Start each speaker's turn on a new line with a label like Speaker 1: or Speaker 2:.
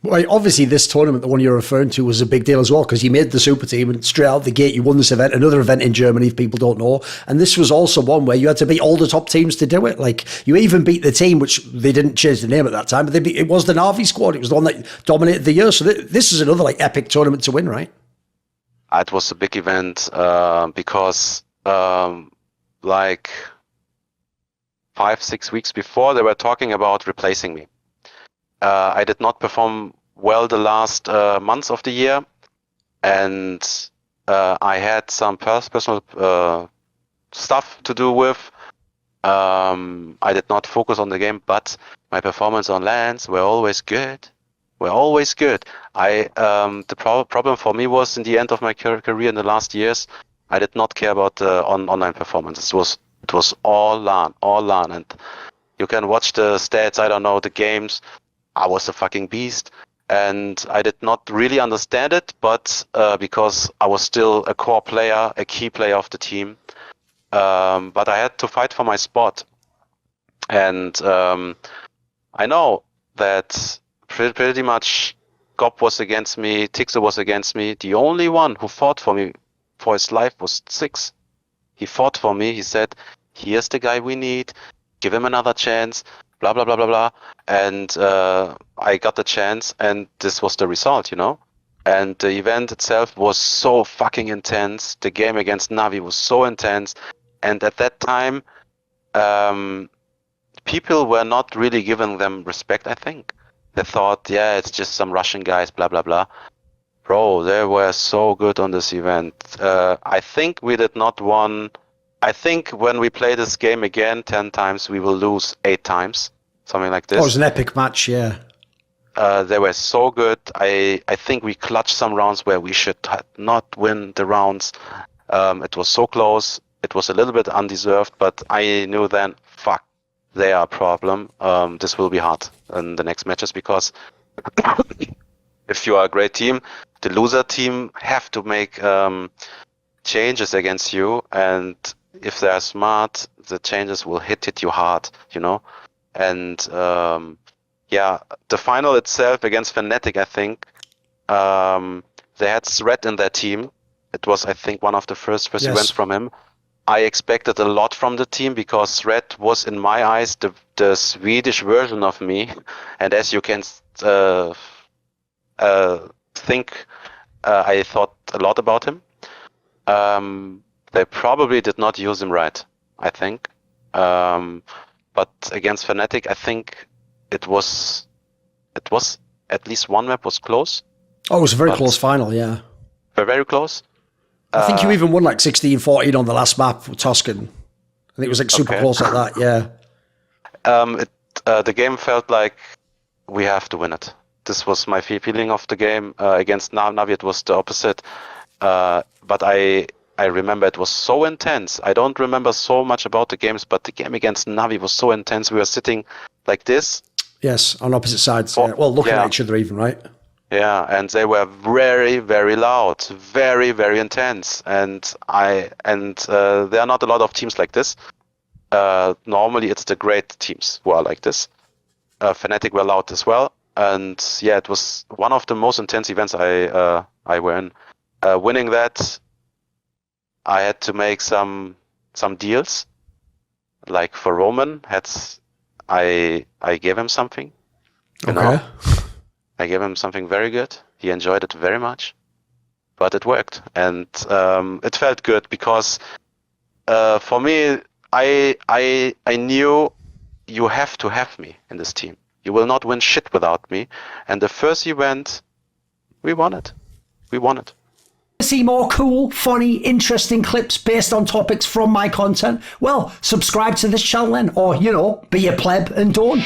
Speaker 1: Well, obviously, this tournament, the one you're referring to, was a big deal as well because you made the super team and straight out the gate you won this event, another event in Germany, if people don't know. And this was also one where you had to beat all the top teams to do it. Like, you even beat the team, which they didn't change the name at that time, but it was the Na'Vi squad. It was the one that dominated the year. So this is another like epic tournament to win, right?
Speaker 2: It was a big event because like 5-6 weeks before, they were talking about replacing me. I did not perform well the last months of the year, and I had some personal stuff to do with. I did not focus on the game, but my performance on LANs were always good. The problem for me was in the end of my career in the last years, I did not care about online performance. It was all LAN, and you can watch the stats. I don't know the games. I was a fucking beast, and I did not really understand it, but because I was still a core player, a key player of the team, but I had to fight for my spot, and I know that pretty much GOP was against me, Tixo was against me. The only one who fought for me for his life was Six. He fought for me. He said, "Here's the guy we need. Give him another chance." Blah blah blah blah blah. And I got the chance, and this was the result, you know. And the event itself was so fucking intense. The game against Na'Vi was so intense, and at that time, people were not really giving them respect. I think they thought, yeah, it's just some Russian guys, blah blah blah. Bro, they were so good on this event. I think we did not won. I think when we play this game again 10 times, we will lose 8 times, something like this.
Speaker 1: Oh, it was an epic match, yeah.
Speaker 2: They were so good. I think we clutched some rounds where we should not win the rounds. It was so close. It was a little bit undeserved, but I knew then, fuck, they are a problem. This will be hard in the next matches because if you are a great team, the loser team have to make changes against you, and if they're smart, the changes will hit you hard, you know. And the final itself against Fnatic, I think they had Threat in their team. It was, I think, one of the first events from him. I expected a lot from the team because Threat was, in my eyes, the Swedish version of me. And as you can think, I thought a lot about him. They probably did not use him right, I think. But against Fnatic, I think it was at least one map was close.
Speaker 1: Oh, it was a very close final, yeah.
Speaker 2: Very close.
Speaker 1: I think you even won like 16-14 on the last map with Toscan. I think it was like super close like that, yeah.
Speaker 2: The game felt like we have to win it. This was my feeling of the game. Against Na'Vi, it was the opposite. But I remember it was so intense. I don't remember so much about the games, but the game against Na'Vi was so intense. We were sitting like this.
Speaker 1: Yes, on opposite sides. Yeah. Well, looking at each other even, right?
Speaker 2: Yeah, and they were very, very loud, very, very intense. And there are not a lot of teams like this. Normally, it's the great teams who are like this. Fnatic were loud as well. And yeah, it was one of the most intense events I were in. Winning that, I had to make some deals. Like for Roman, I gave him something. You know? I gave him something very good. He enjoyed it very much, but it worked, and it felt good because for me, I knew you have to have me in this team. You will not win shit without me. And the first event, we won it. We won it.
Speaker 1: See more cool, funny, interesting clips based on topics from my content? Well, subscribe to this channel then, or, you know, be a pleb and don't.